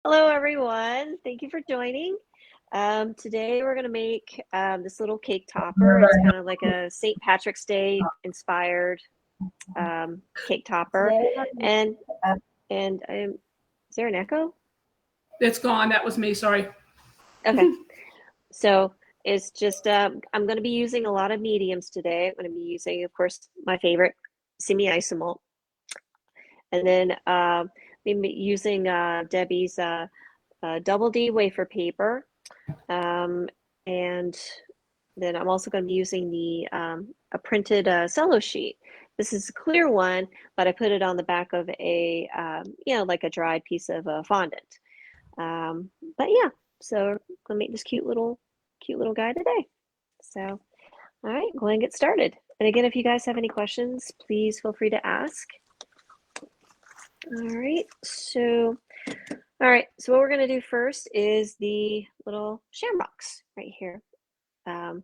Hello, everyone. Thank you for joining. Today we're going to make this little cake topper. It's kind of like a St. Patrick's Day inspired cake topper. And is there an echo? It's gone. That was me. Sorry. Okay. So it's just, I'm going to be using a lot of mediums today. I'm going to be using, of course, my favorite, Simi Isomalt. And then using Debbie's Double D wafer paper. And then I'm also going to be using a printed cello sheet. This is a clear one, but I put it on the back of a, like a dried piece of fondant. But yeah, so I'm going to make this cute little guy today. So, all right, go ahead and get started. And again, if you guys have any questions, please feel free to ask. All right, so what we're going to do first is the little shamrocks right here. And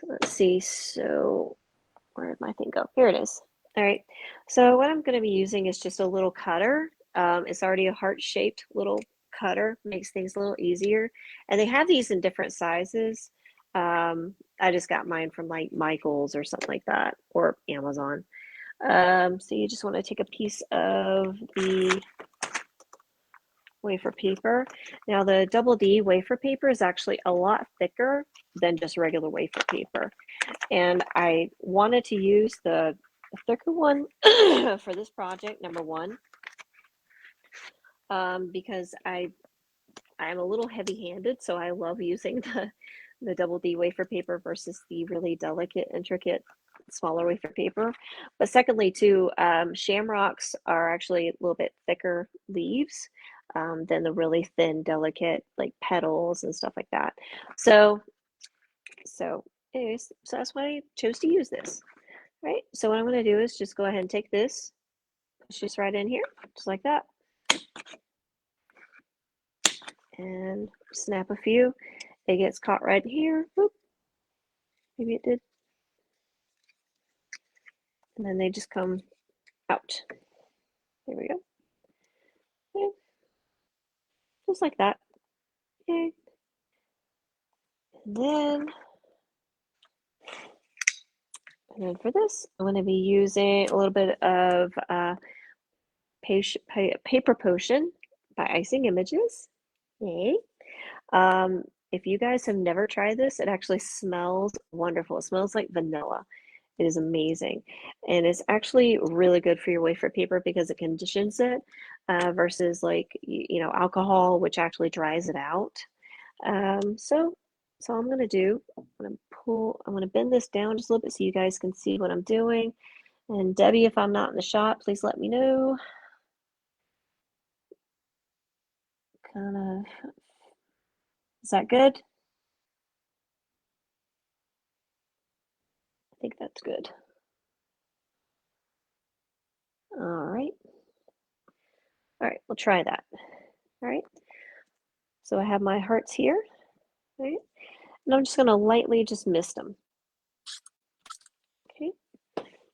let's see, so where did my thing go? Here it is. All right, so what I'm going to be using is just a little cutter. It's already a heart-shaped little cutter, makes things a little easier. And they have these in different sizes. I just got mine from like Michael's or something like that, or Amazon. So you just want to take a piece of the wafer paper. Now the Double D wafer paper is actually a lot thicker than just regular wafer paper. And I wanted to use the thicker one for this project, number one, because I'm a little heavy-handed, so I love using the Double D wafer paper versus the really delicate, intricate, smaller wafer paper. But secondly, too, shamrocks are actually a little bit thicker leaves than the really thin, delicate, like petals and stuff like that. So anyways, so that's why I chose to use this. All right, so what I'm going to do is just go ahead and take this, push this right in here, just like that. And snap a few. It gets caught right here. Whoop. Maybe it did. And then they just come out. There we go. Okay. Just like that. Okay. And then for this, I'm going to be using a little bit of Paper Potion by Icing Images. Yay. If you guys have never tried this, it actually smells wonderful. It smells like vanilla. It is amazing. And it's actually really good for your wafer paper because it conditions it versus like, alcohol, which actually dries it out. So I'm going to do, I'm going to bend this down just a little bit so you guys can see what I'm doing. And Debbie, if I'm not in the shot, please let me know. Kind of, is that good? I think that's good. All right. All right, we'll try that. All right. So I have my hearts here. All right. And I'm just going to lightly just mist them. Okay.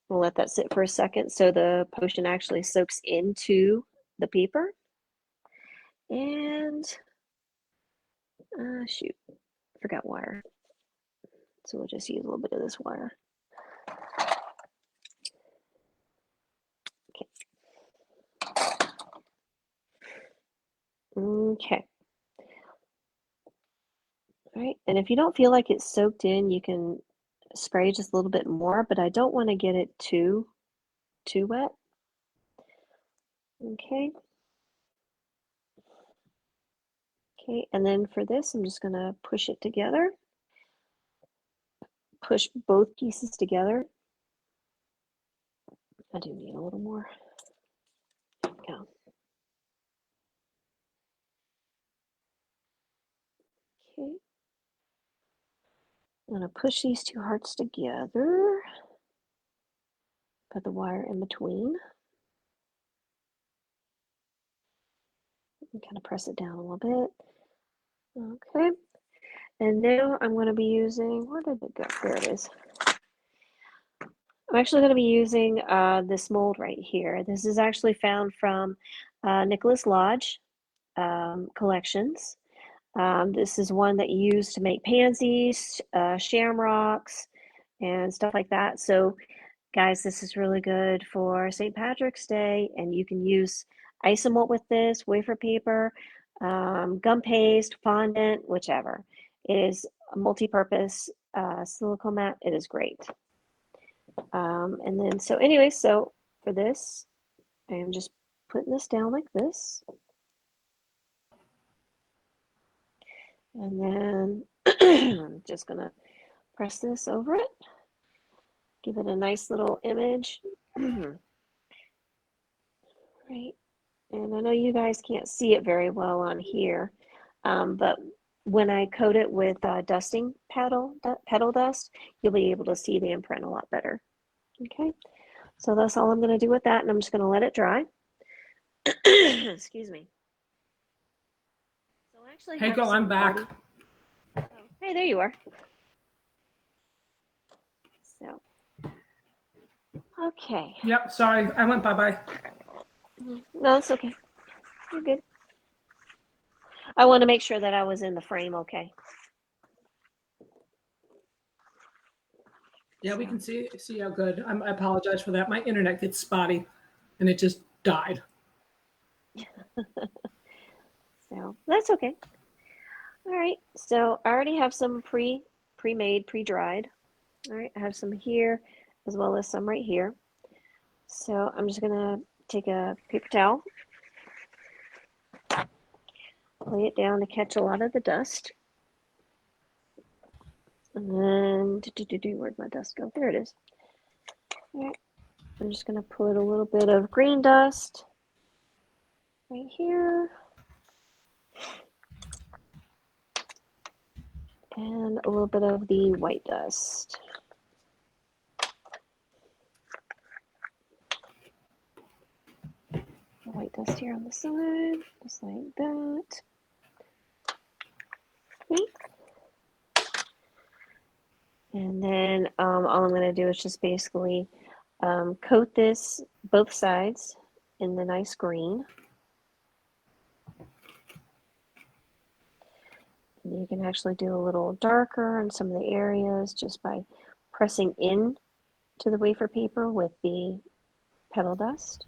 We'll let that sit for a second so the potion actually soaks into the paper. And shoot, forgot wire. So we'll just use a little bit of this wire. Okay. All right, and if you don't feel like it's soaked in, you can spray just a little bit more, but I don't want to get it too wet. Okay. Okay, and then for this, I'm just going to push it together. Push both pieces together. I do need a little more. There we go. Okay. I'm going to push these two hearts together. Put the wire in between. And kind of press it down a little bit. Okay. And now I'm going to be using, where did it go? There it is. I'm actually going to be using this mold right here. This is actually found from Nicholas Lodge collections. This is one that you use to make pansies, shamrocks, and stuff like that. So, guys, this is really good for St. Patrick's Day, and you can use Isomalt with this, wafer paper, gum paste, fondant, whichever. It is a multi-purpose silicone mat. It is great. And then, so anyway, so for this, I am just putting this down like this. And then I'm just gonna press this over it, give it a nice little image. Right. And I know you guys can't see it very well on here, but when I coat it with dusting petal dust, you'll be able to see the imprint a lot better. Okay, so that's all I'm going to do with that, and I'm just going to let it dry. Excuse me. So I actually Hey, have girl, I'm back. Oh, hey, there you are. So, okay. Yep, sorry, I went bye-bye. No, it's okay. You're good. I want to make sure that I was in the frame okay. Yeah, we can see how good. I apologize for that. My internet gets spotty, and it just died. So that's okay. All right. So I already have some pre-made, pre-dried. All right. I have some here as well as some right here. So I'm just gonna take a paper towel, lay it down to catch a lot of the dust. And then, where'd my dust go? There it is. All right. I'm just gonna put a little bit of green dust right here. And a little bit of the white dust. The white dust here on the side, just like that. Okay. And then all I'm going to do is just basically coat this both sides in the nice green. And you can actually do a little darker in some of the areas just by pressing in to the wafer paper with the petal dust.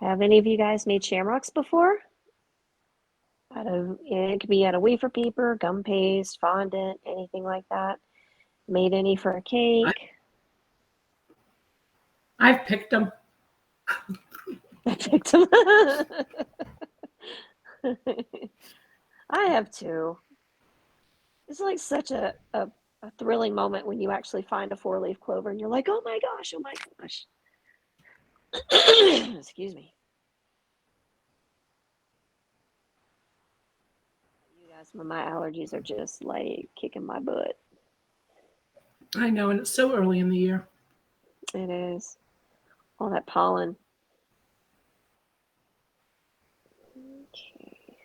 Have any of you guys made shamrocks before? It could be out of wafer paper, gum paste, fondant, anything like that. Made any for a cake? I've picked them. I picked them. I have too. It's like such a thrilling moment when you actually find a 4-leaf clover and you're like, oh my gosh, oh my gosh. Excuse me. You guys, my allergies are just like kicking my butt. I know, and it's so early in the year. It is. All that pollen. Okay.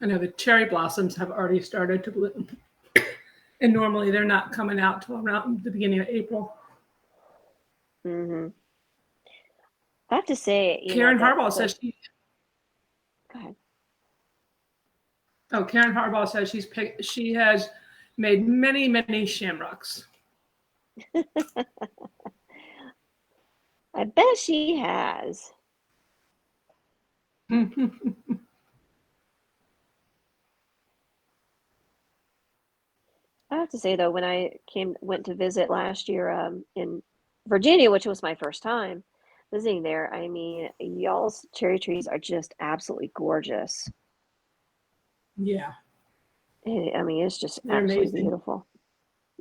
I know the cherry blossoms have already started to bloom. And normally they're not coming out till around the beginning of April. Mm-hmm. I have to say, Karen Harbaugh says she. Go ahead. Oh, Karen Harbaugh says she has made many shamrocks. I bet she has. I have to say though, when I went to visit last year in Virginia, which was my first time visiting there, I mean, y'all's cherry trees are just absolutely gorgeous. Yeah. I mean, it's just They're absolutely amazing. beautiful.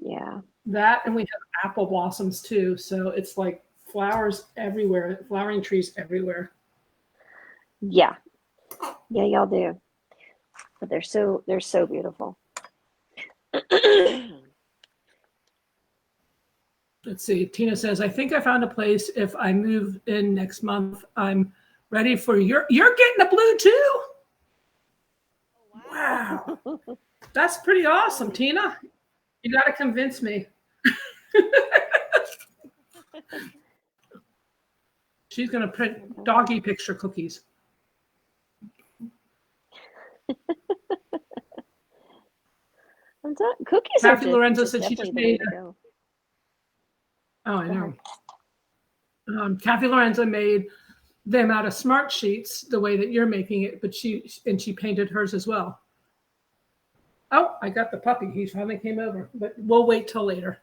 Yeah. That, and we have apple blossoms too. So it's like flowers everywhere, flowering trees everywhere. Yeah. Yeah, y'all do. But they're so beautiful. Let's see. Tina says, I think I found a place. If I move in next month, I'm Ready for you're getting a blue too? Wow. Wow. That's pretty awesome, Tina. You got to convince me. She's going to print doggy picture cookies. Cookies Kathy are Lorenzo just said she just definitely the way made. to go. Oh, I know. Kathy Lorenzo made them out of smart sheets the way that you're making it, but she painted hers as well. Oh, I got the puppy. He finally came over, but we'll wait till later.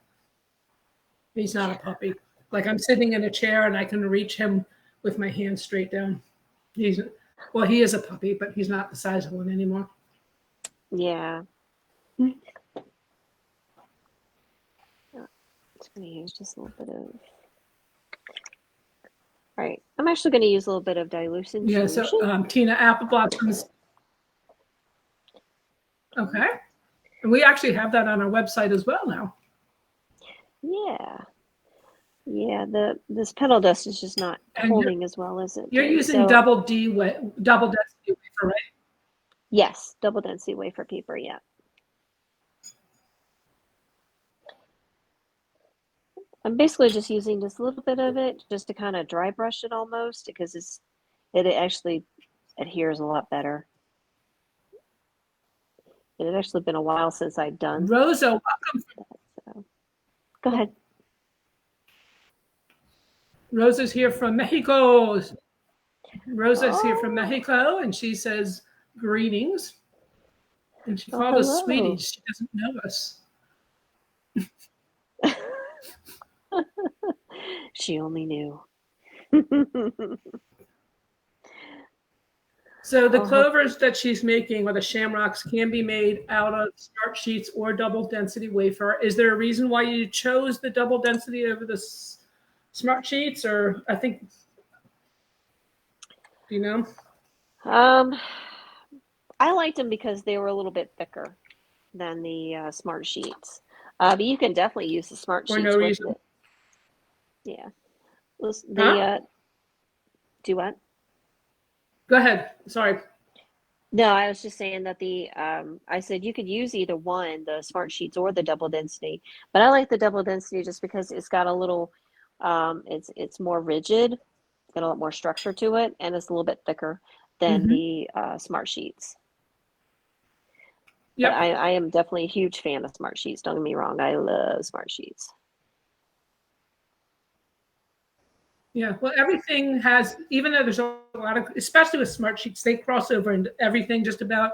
He's not a puppy. Like I'm sitting in a chair and I can reach him with my hand straight down. He is a puppy, but he's not the size of one anymore. Yeah. I'm just going to use just a little bit of. All right. I'm actually going to use a little bit of dilution solution. So Tina, apple blossoms. Okay. And we actually have that on our website as well now. Yeah. Yeah, this petal dust is just not holding as well as it You're did. using double density wafer, right? Yes, double density wafer paper, yeah. I'm basically just using just a little bit of it just to kind of dry brush it almost because it actually adheres a lot better. It had actually been a while since I'd done. Rosa, welcome. So. Go ahead. Rosa's here from Mexico. Rosa's here from Mexico, and she says greetings. And she called us sweeties. She doesn't know us. She only knew. So the clovers that she's making, or the shamrocks, can be made out of smart sheets or double density wafer. Is there a reason why you chose the double density over the smart sheets? Or I think, do you know? I liked them because they were a little bit thicker than the smart sheets. But you can definitely use the smart sheets no with reason. it. Yeah. Do what? Go ahead. Sorry. No, I was just saying that I said you could use either one, the smart sheets or the double density, but I like the double density just because it's got a little, it's more rigid, got a lot more structure to it, and it's a little bit thicker than the smart sheets. Yep. But I am definitely a huge fan of smart sheets. Don't get me wrong, I love smart sheets. Yeah, well, everything has, even though there's a lot of, especially with smart sheets, they cross over into everything just about.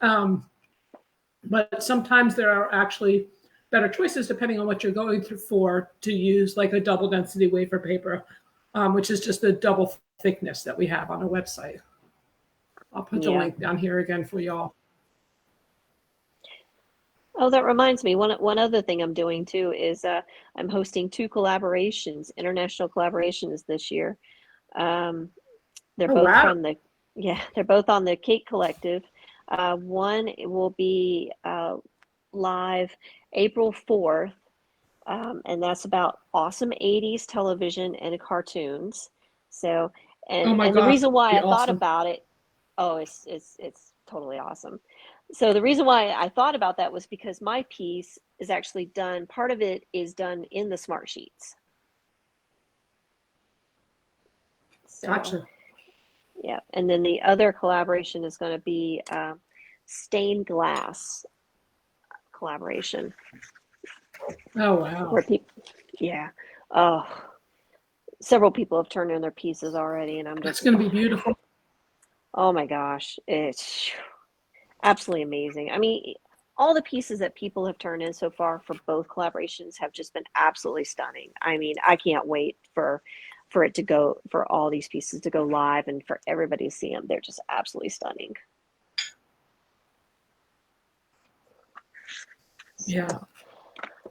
But sometimes there are actually better choices depending on what you're going through to use, like a double density wafer paper, which is just the double thickness that we have on our website. I'll put the link down here again for y'all. Oh, that reminds me. One other thing I'm doing too is I'm hosting 2 collaborations, international collaborations this year. They're both from they're both on the Cake Collective. One will be live April 4th, and that's about awesome 80s television and cartoons. So, and the reason why I thought about it, it's totally awesome. So the reason why I thought about that was because my piece is actually done, part of it is done in the smart sheets. So, gotcha. Yeah, and then the other collaboration is going to be stained glass collaboration. Oh, wow. Where several people have turned in their pieces already, and I'm just. It's going to be beautiful. Oh my gosh, it's absolutely amazing. I mean, all the pieces that people have turned in so far for both collaborations have just been absolutely stunning. I mean, I can't wait for it to go, for all these pieces to go live and for everybody to see them. They're just absolutely stunning. Yeah.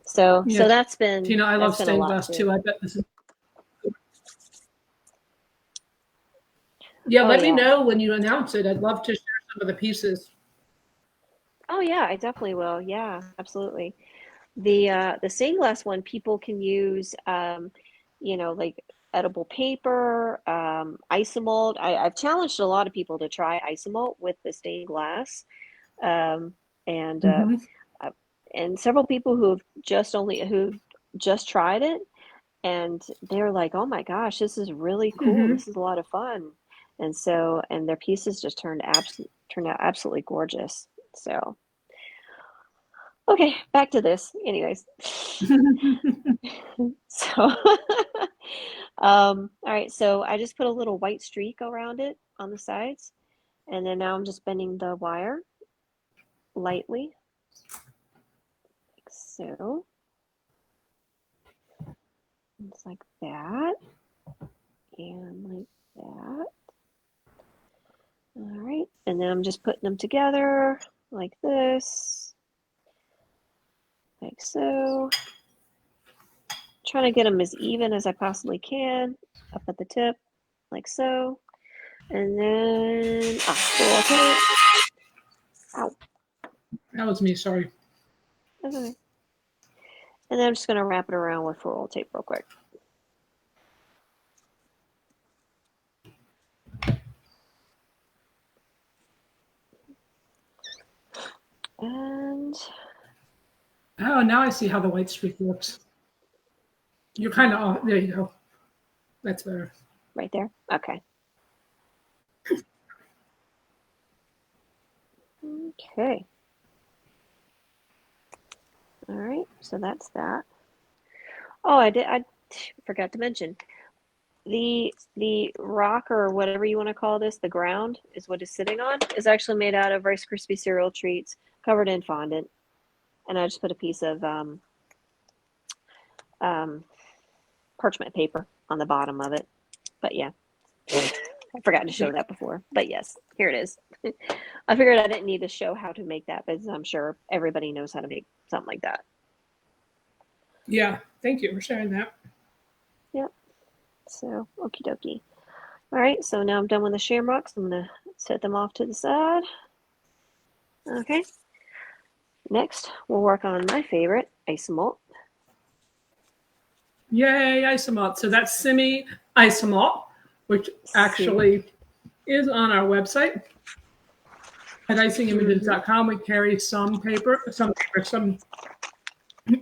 So that's been. Tina, I love stained glass too. I bet this is. Yeah, let me know when you announce it. I'd love to share some of the pieces. Oh yeah, I definitely will. Yeah, absolutely. The stained glass one, people can use, like edible paper, Isomalt. I've challenged a lot of people to try Isomalt with the stained glass, um, and uh, Mm-hmm. uh, and several people who just tried it, and they're like, "Oh my gosh, this is really cool. Mm-hmm. This is a lot of fun." And their pieces just turned out absolutely gorgeous. So, okay, back to this. Anyways, so all right, so I just put a little white streak around it on the sides, and then now I'm just bending the wire lightly, like so. It's like that, and like that. All right, and then I'm just putting them together like this, like so. Trying to get them as even as I possibly can, up at the tip, like so. And then, okay. Ow, That was me. Sorry. that's okay. And then I'm just going to wrap it around with roll tape real quick. And Oh, now I see how the white streak works. You're kind of off. There you go. That's better. right there. Okay. Okay. All right. So that's that. Oh, I forgot to mention the rock or whatever you want to call this, the ground is what it's sitting on, is actually made out of Rice Krispie cereal treats covered in fondant. And I just put a piece of um, parchment paper on the bottom of it. But yeah, I forgot to show that before. But yes, here it is. I figured I didn't need to show how to make that, but I'm sure everybody knows how to make something like that. Yeah. Thank you for sharing that. Yep. So, okie dokie. All right, so now I'm done with the shamrocks. I'm going to set them off to the side. Okay. Next, we'll work on my favorite, Isomalt. Yay, Isomalt. So that's Simi Isomalt, which See. actually is on our website at icingimages.com. We carry some paper,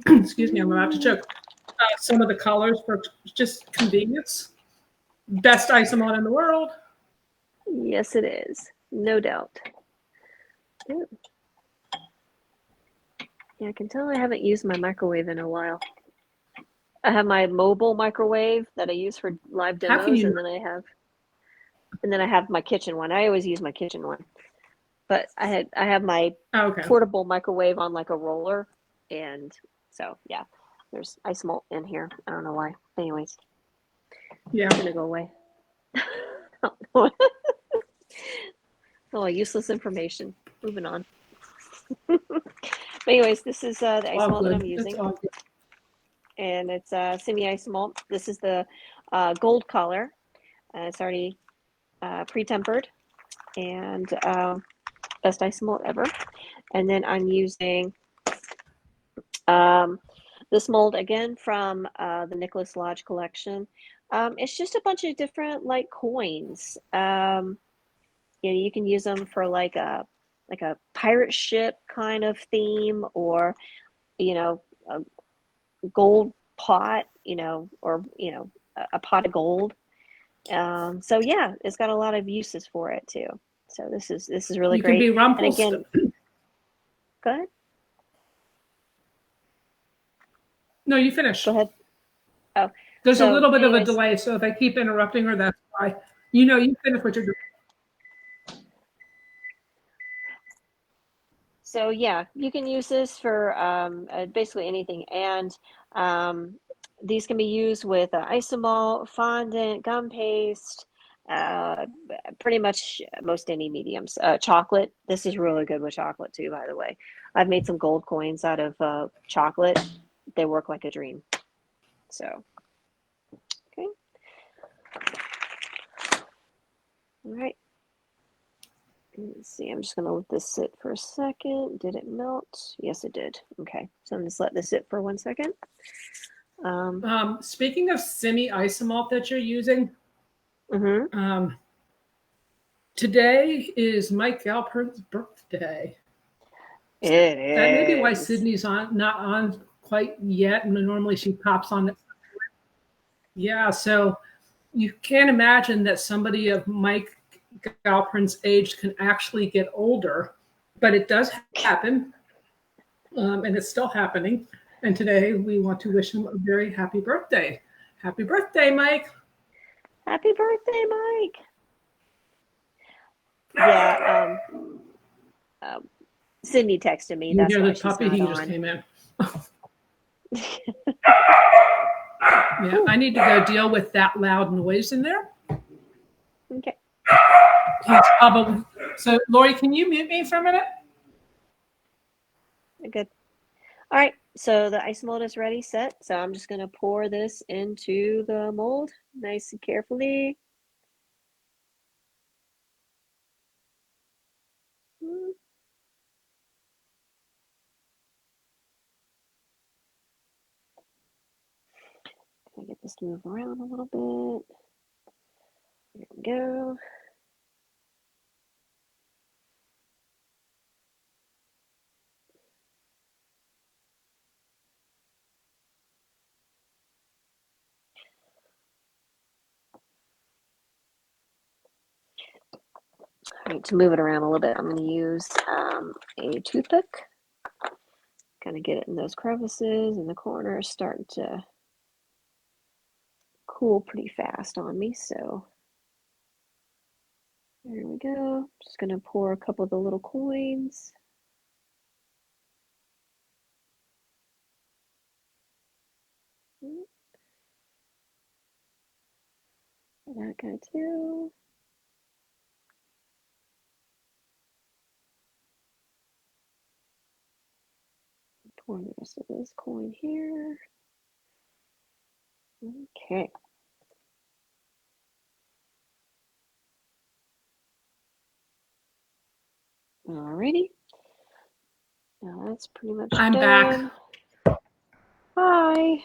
excuse me, I'm about to choke. Some of the colors for just convenience. Best Isomalt in the world. Yes, it is. No doubt. Ooh. Yeah, I can tell I haven't used my microwave in a while. I have my mobile microwave that I use for live How can demos, you? and then I have my kitchen one. I always use my kitchen one, but I have my Oh, okay. portable microwave on like a roller, and so yeah, there's ice malt in here. I don't know why. Anyways, Yeah. it's gonna go away. Oh, useless information. Moving on. But anyways, this is the ice All malt that good. I'm It's using, all good. and it's Simi Isomalt. This is the gold color. It's already pre-tempered, and best ice malt ever. And then I'm using this mold again from the Nicholas Lodge collection. It's just a bunch of different like coins. You can use them for like a pirate ship kind of theme, or you know, a gold pot, or a pot of gold. So yeah, it's got a lot of uses for it too. So this is really You can be great. And Rumpelstiltskin. again, go ahead. No, you finish. Go ahead. Oh, There's a so little bit of a anyways, delay, so if I keep interrupting her, that's why. You finish what you're doing. so yeah, you can use this for basically anything, and um, these can be used with isomalt, fondant, gum paste, uh, pretty much most any mediums. Chocolate. This is really good with chocolate too, by the way. I've made some gold coins out of chocolate. They work like a dream. So, okay. All right. Let's see. I'm just going to let this sit for a second. Did it melt? Yes, it did. Okay. So I'm just let this sit for 1 second. Speaking of Simi Isomalt that you're using, Mm-hmm. today is Mike Galpern's birthday. It That may be why is. Sydney's not on quite yet, and normally she pops on. Yeah, so you can't imagine that somebody of Mike Galpern's age can actually get older, but it does happen, and it's still happening. And today we want to wish him a very happy birthday. Happy birthday, Mike. Happy birthday, Mike. Yeah, Sydney texted me. You That's hear the why she's puppy? not He just on. came in. Yeah, I need to go deal with that loud noise in there. Okay. He's probably so. Lori, can you mute me for a minute? Good. All right. So the ice mold is ready, set. So I'm just gonna pour this into the mold, nice and carefully. Can I get this to move around a little bit? There we go. All right, to move it around a little bit, I'm going to use a toothpick. Kind of get it in those crevices in the corners, starting to cool pretty fast on me. So there we go. Just going to pour a couple of the little coins. That guy too. Pour the rest of this coin here. Okay. Alrighty. Now that's pretty much I'm done. back. Hi. All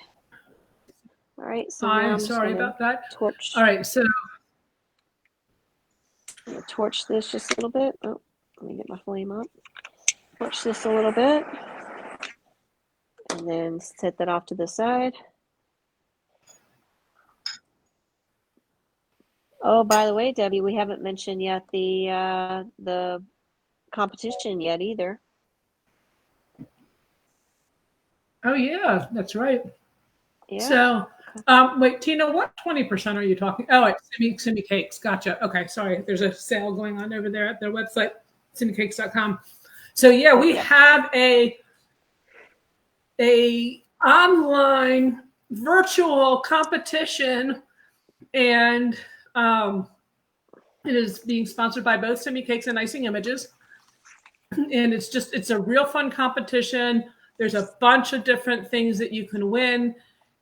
right, so now Hi, I'm just sorry gonna about that. torch. All right, so I'm gonna torch this just a little bit. Oh, let me get my flame up. Torch this a little bit, and then set that off to the side. Oh, by the way, Debbie, we haven't mentioned yet the competition yet either. oh yeah, that's right. Yeah. So, wait, Tina, what 20% are you talking? Oh, it's Simi Cakes. Gotcha. Okay, sorry. There's a sale going on over there at their website, simicakes.com. So yeah, we have a online virtual competition, and it is being sponsored by both Simi Cakes and Icing Images. And it's a real fun competition. There's a bunch of different things that you can win.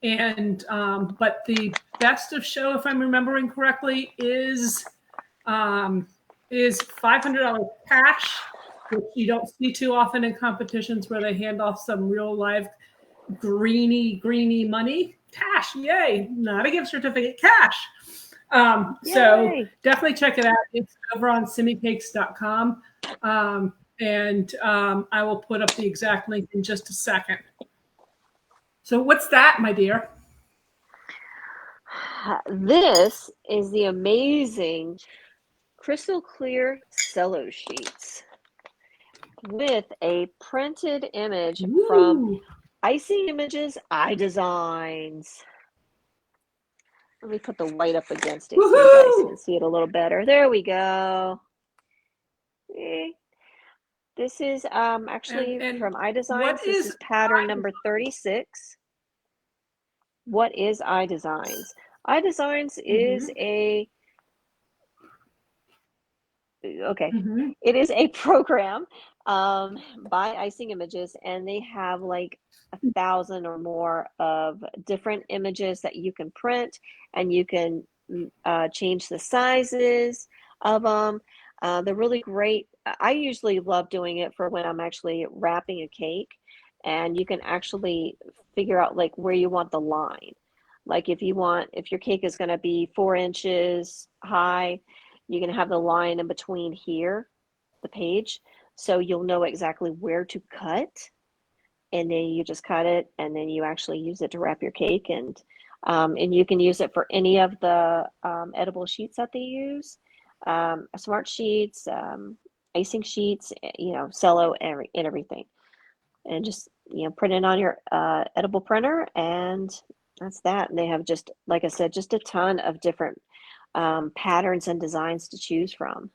And but the best of show, if I'm remembering correctly, is $500 cash, which you don't see too often in competitions where they hand off some real live greeny money. Cash, yay! Not a gift certificate, cash. So definitely check it out. It's over on simicakes.com. And I will put up the exact link in just a second. So what's that, my dear? This is the amazing crystal clear Cello Sheets with a printed image from Icing Images iDesigns. Let me put the white up against it so you guys can see it a little better. There we go. Okay. This is actually from iDesigns. This is pattern number 36. What is iDesigns? iDesigns is a it is a program by Icing Images, and they have like 1,000 or more of different images that you can print, and you can change the sizes of them. They're really great. I usually love doing it for when I'm actually wrapping a cake, and you can actually figure out like where you want the line. Like if your cake is going to be 4 inches high, you can have the line in between here, the page, so you'll know exactly where to cut, and then you just cut it, and then you actually use it to wrap your cake, and you can use it for any of the edible sheets that they use, smart sheets, icing sheets, cello, and everything, and just print it on your edible printer, and that's that. And they have, just like I said, just a ton of different patterns and designs to choose from.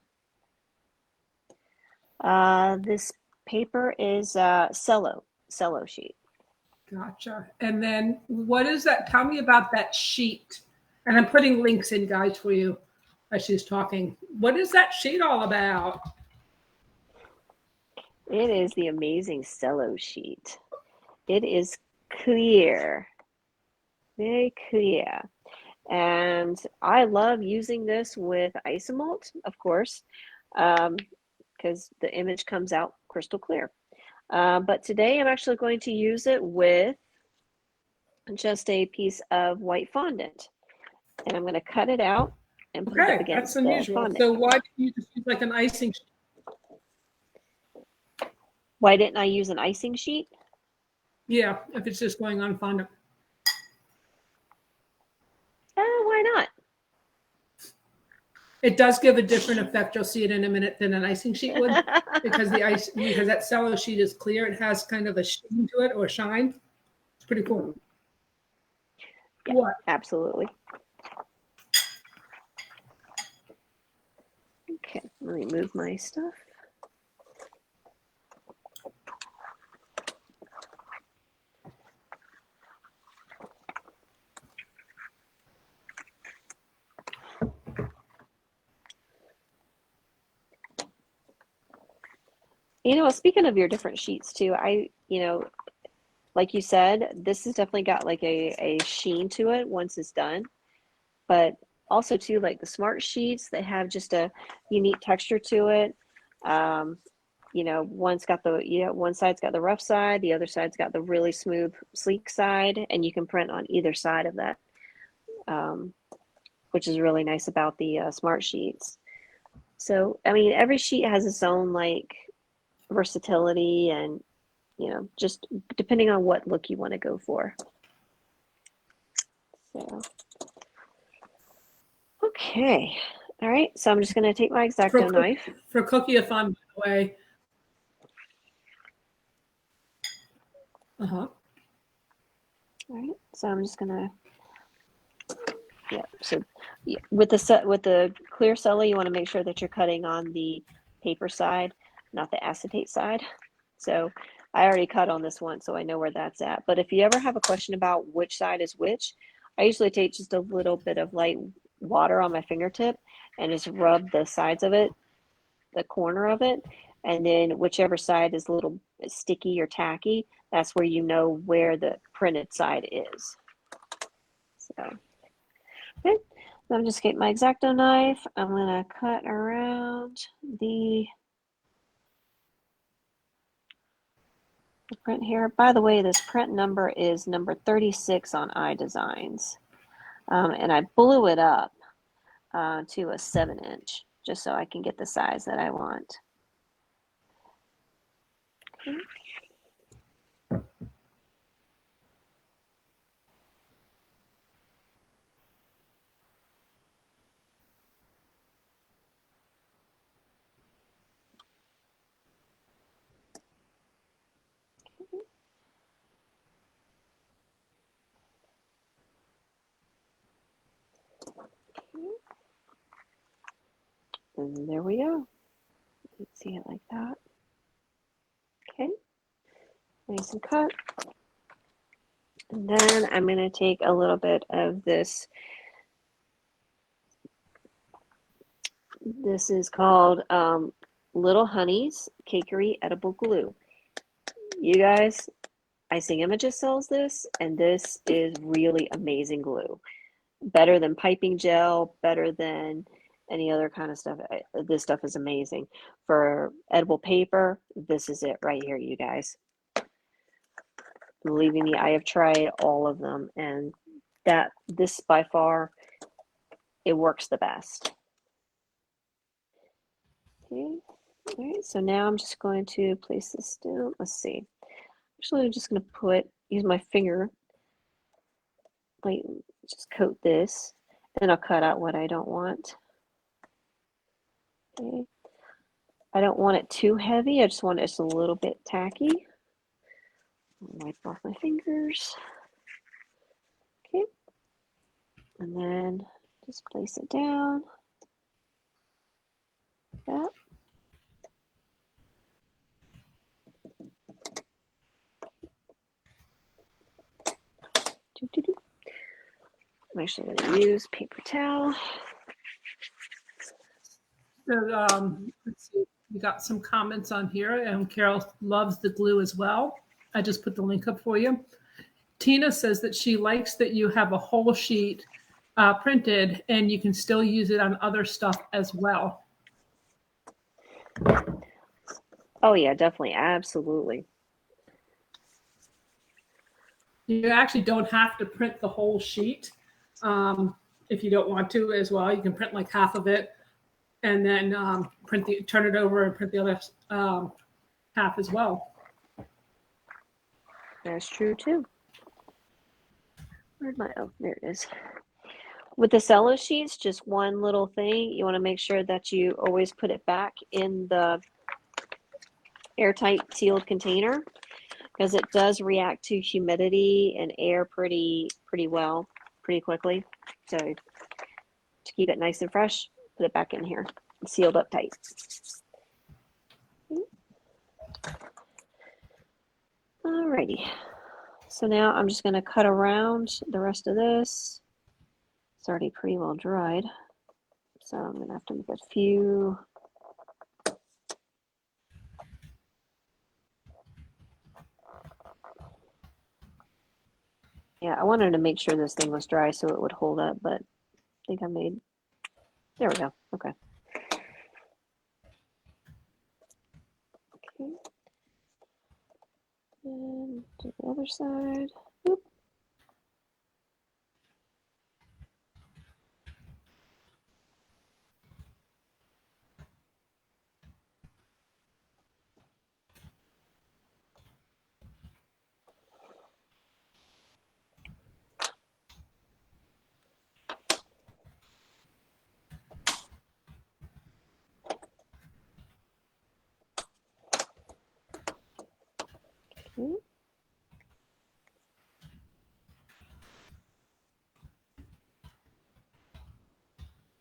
This paper is cello sheet. Gotcha. And then what is that? Tell me about that sheet. And I'm putting links in, guys, for you as she's talking. What is that sheet all about? It is the amazing Cello Sheet. It is clear, very clear. And I love using this with Isomalt, of course, because the image comes out crystal clear. But today I'm actually going to use it with just a piece of white fondant. And I'm going to cut it out and put it up Okay, that's against the unusual. fondant. So why did you just use like an icing sheet? Why didn't I use an icing sheet? Yeah, if it's just going on fondant. Why not? It does give a different effect. You'll see it in a minute than an icing sheet would, because because that cello sheet is clear. It has kind of a sheen to it, or shine. It's pretty cool. Yeah, what? Absolutely. Okay, let me move my stuff. Speaking of your different sheets too, like you said, this has definitely got like a sheen to it once it's done. But also too, like the smart sheets, they have just a unique texture to it. One side's got the rough side, the other side's got the really smooth, sleek side, and you can print on either side of that, which is really nice about the smart sheets. So, I mean, every sheet has its own like versatility, and just depending on what look you want to go for. So, okay. All right. So I'm just going to take my X-Acto knife. For cookie-a-thon, by the way. All right. So I'm just going to, yeah. So with the clear cello, you want to make sure that you're cutting on the paper side, not the acetate side. So I already cut on this one, so I know where that's at. But if you ever have a question about which side is which, I usually take just a little bit of light water on my fingertip and just rub the sides of it, the corner of it, and then whichever side is a little sticky or tacky, that's where you know where the printed side is. So, okay. So I'm just getting my X-Acto knife. I'm gonna cut around the print here. By the way, this print number is number 36 on iDesigns. And I blew it up to a 7-inch just so I can get the size that I want. Okay. And there we go. Let's see it like that. Okay, nice and cut. And then I'm going to take a little bit of this. This is called Little Honey's Cakery Edible Glue. You guys, Icing Images sells this, and this is really amazing glue. Better than piping gel, better than any other kind of stuff. This stuff is amazing. For edible paper, this is it right here, you guys. believe me, I have tried all of them, and this by far, it works the best. Okay, all right, so now I'm just going to place this down. Let's see. Actually, I'm just going to use my finger, like just coat this, then I'll cut out what I don't want. Okay. I don't want it too heavy. I just want it just a little bit tacky. Wipe off my fingers. Okay. And then just place it down. Like that. I'm actually going to use paper towel. So, let's see. We got some comments on here, and Carol loves the glue as well. I just put the link up for you. Tina says that she likes that you have a whole sheet printed, and you can still use it on other stuff as well. Oh yeah, definitely, absolutely. You actually don't have to print the whole sheet if you don't want to as well. You can print like half of it, and then turn it over and print the other half as well. That's true too. Where'd my, oh, there it is. With the Cello Sheets, just one little thing, you want to make sure that you always put it back in the airtight sealed container, because it does react to humidity and air pretty well, pretty quickly. So to keep it nice and fresh, put it back in here, sealed up tight. Alrighty, so now I'm just going to cut around the rest of this. It's already pretty well dried, so I'm going to have to make a few. Yeah, I wanted to make sure this thing was dry so it would hold up, but I think I made, there we go, okay. Okay. And to the other side. Oop. Okay.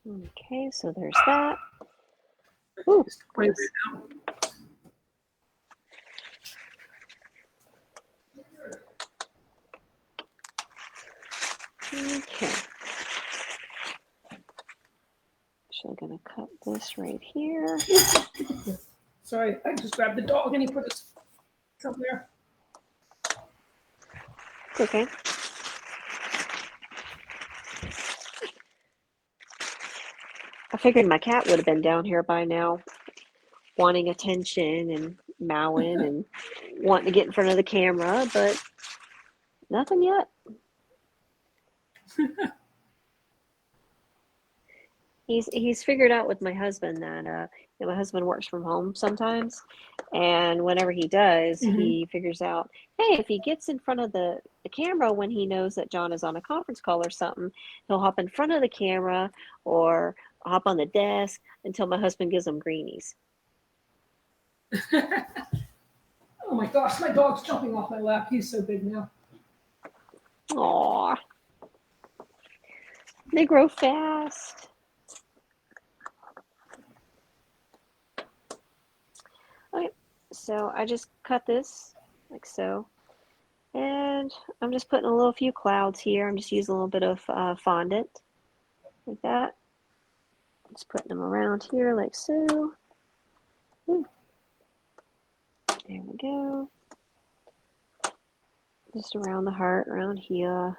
Okay, so there's that. Ooh, Wait, okay. Actually, I'm gonna cut this right here. sorry, I just grabbed the dog and he put his somewhere. It's okay. I figured my cat would have been down here by now, wanting attention and mowing and wanting to get in front of the camera, but nothing yet. He's figured out with my husband that my husband works from home sometimes, and whenever he does, he figures out, hey, if he gets in front of the camera when he knows that John is on a conference call or something, he'll hop in front of the camera or hop on the desk until my husband gives him greenies. Oh my gosh, my dog's jumping off my lap. He's so big now. Aw, they grow fast. Okay, so I just cut this like so, and I'm just putting a few clouds here. I'm just using a little bit of fondant like that. Just putting them around here like so. Ooh. There we go. Just around the heart, around here.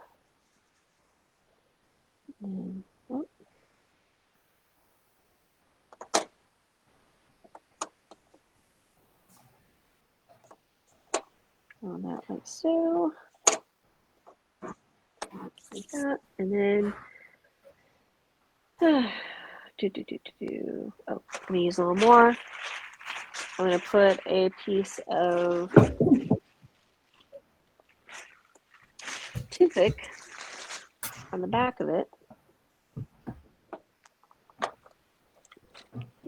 And, oh. On on that like so. Like that. And then oh, I'm gonna use a little more. I'm gonna put a piece of toothpick on the back of it.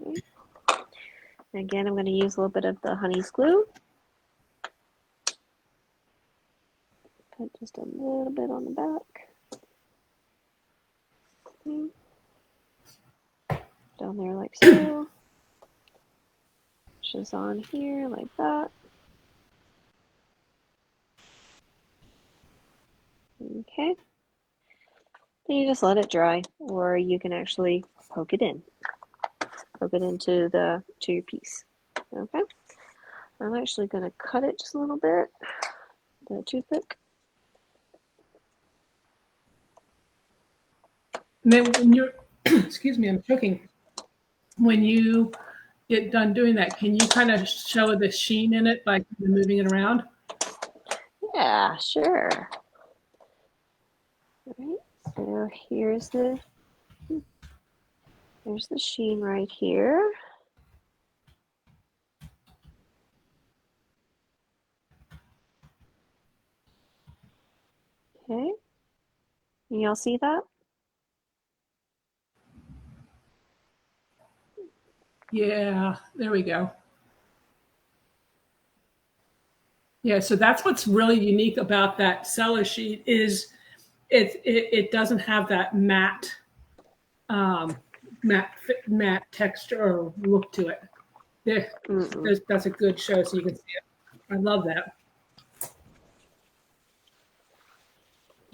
Okay. Again, I'm going to use a little bit of the honey's glue. Put just a little bit on the back. Okay. Down there like so. Just on here like that. Okay. Then you just let it dry, or you can actually poke it in. Poke it into your piece. Okay. I'm actually going to cut it just a little bit. The toothpick. And then when you're, excuse me, I'm choking. When you get done doing that, can you kind of show the sheen in it by moving it around? Yeah, sure. All right. So here's the sheen right here. Okay. Can y'all see that? Yeah, there we go. Yeah, so that's what's really unique about that cello sheet is it doesn't have that matte matte texture or look to it. That's a good show, so you can see it. I love that.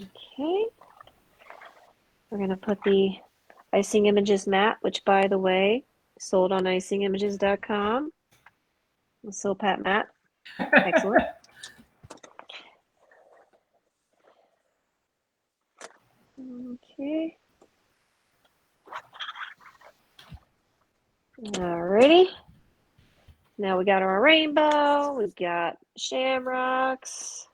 Okay. We're going to put the Icing Images mat, which, by the way, sold on icingimages.com. The Silpat mat. Excellent. Okay. Alrighty. Now we got our rainbow. We've got shamrocks.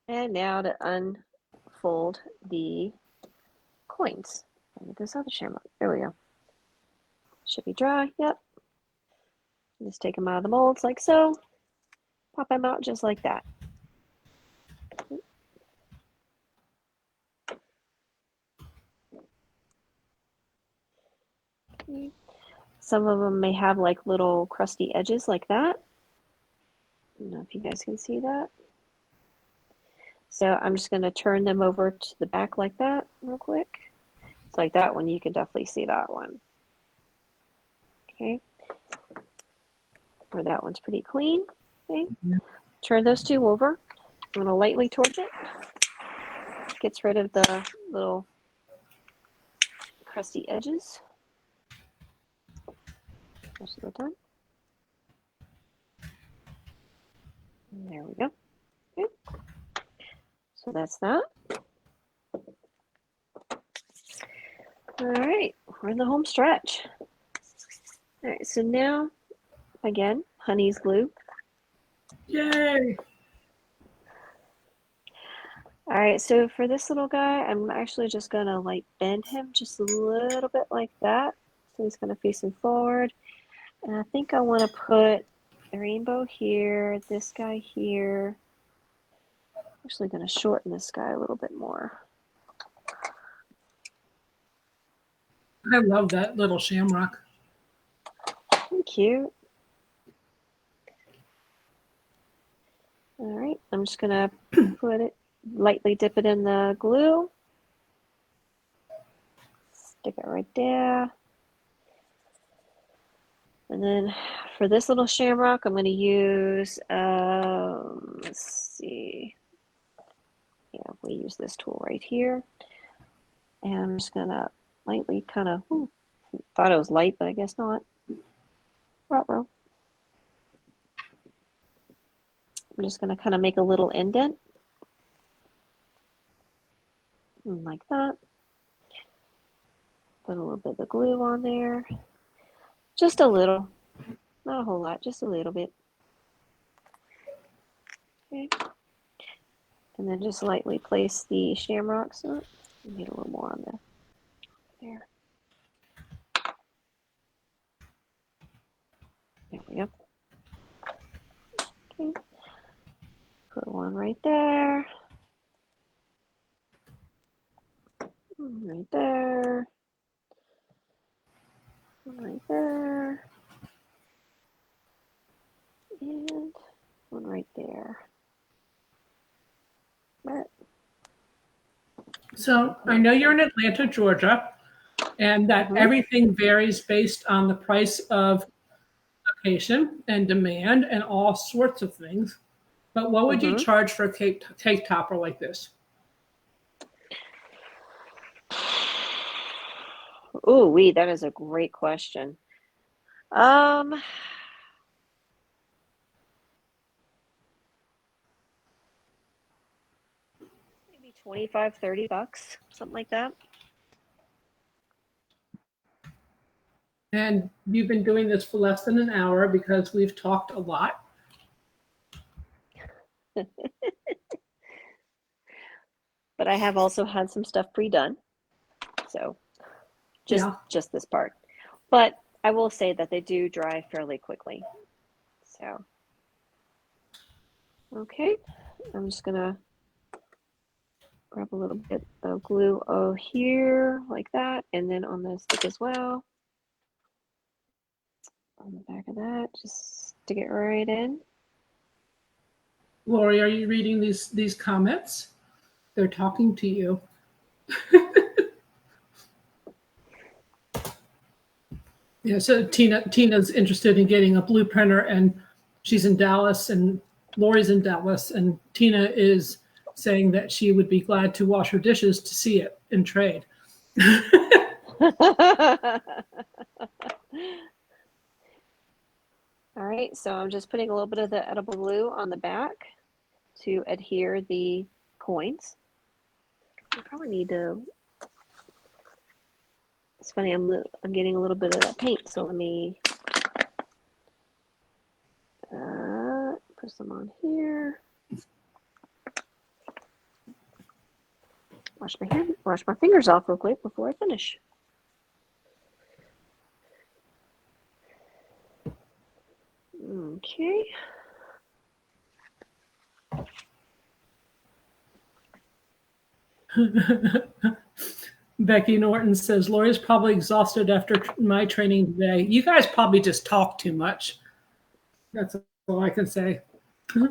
And now to unfold the coins. Get this other shamrock. There we go. Should be dry. Yep. Just take them out of the molds like so. Pop them out just like that. Okay. Some of them may have like little crusty edges like that. I don't know if you guys can see that. So I'm just going to turn them over to the back like that real quick. It's like that one. You can definitely see that one. Okay. Or that one's pretty clean. Okay. Turn those two over. I'm going to lightly torch it. Gets rid of the little crusty edges most of the time. And there we go. Okay. So that's that. All right, we're in the home stretch. All right, so now, again, honey's glue. Yay! All right, so for this little guy, I'm actually just gonna like bend him just a little bit like that. So he's gonna face him forward. And I think I wanna put the rainbow here, this guy here. I'm actually gonna shorten this guy a little bit more. I love that little shamrock. Cute. All right, I'm just gonna put it, lightly dip it in the glue. Stick it right there. And then for this little shamrock, I'm gonna use, let's see. Yeah, we use this tool right here. And I'm just gonna lightly kind of, thought it was light, but I guess not. Ruh-roh. I'm just gonna kind of make a little indent. Like that. Put a little bit of glue on there. Just a little. Not a whole lot, just a little bit. Okay. And then just lightly place the shamrocks. Oh, we need a little more on there. There we go. Okay. Put one right there. One right there. One right there. And one right there. Right. So I know you're in Atlanta, Georgia, and that everything varies based on the price of location and demand and all sorts of things. But what would you charge for a cake topper like this? Oh, that is a great question. Maybe 25, 30 bucks, something like that. And you've been doing this for less than an hour because we've talked a lot. But I have also had some stuff pre-done. So just this part. But I will say that they do dry fairly quickly. So, okay, I'm just gonna grab a little bit of glue here, like that, and then on the stick as well. On the back of that, just stick it right in. Lori, are you reading these comments? They're talking to you. Yeah, so Tina's interested in getting a blue printer, and she's in Dallas, and Lori's in Dallas, and Tina is saying that she would be glad to wash her dishes to see it and trade. All right, so I'm just putting a little bit of the edible glue on the back to adhere the coins. I probably need to. It's funny, I'm getting a little bit of that paint, so let me put some on here. Wash my fingers off real quick before I finish. Okay. Becky Norton says, Lori's probably exhausted after my training today. You guys probably just talk too much. That's all I can say. All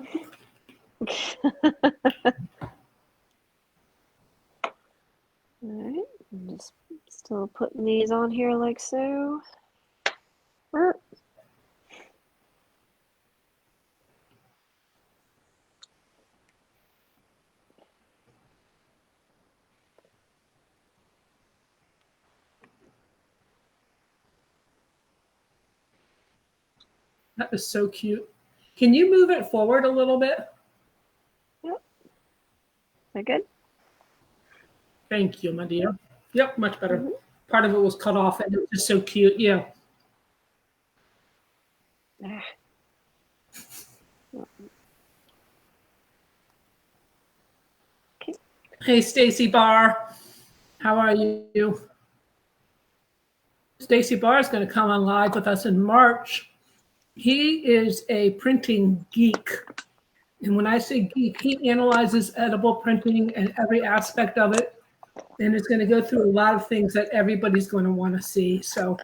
right, I'm just still putting these on here like so. That is so cute. Can you move it forward a little bit? Yep. Is that good? Thank you, my dear. Yep, much better. Part of it was cut off, and it was just so cute. Yeah. Okay. Hey, Stacy Barr. How are you? Stacy Barr is going to come on live with us in March. He is a printing geek. And when I say geek, he analyzes edible printing and every aspect of it. And it's going to go through a lot of things that everybody's going to want to see. So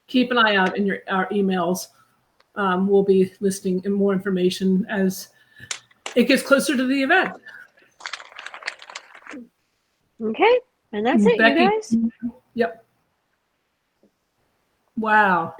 keep an eye out in our emails. We'll be listing more information as it gets closer to the event. Okay, and that's it, Becky, you guys. Yep. Wow.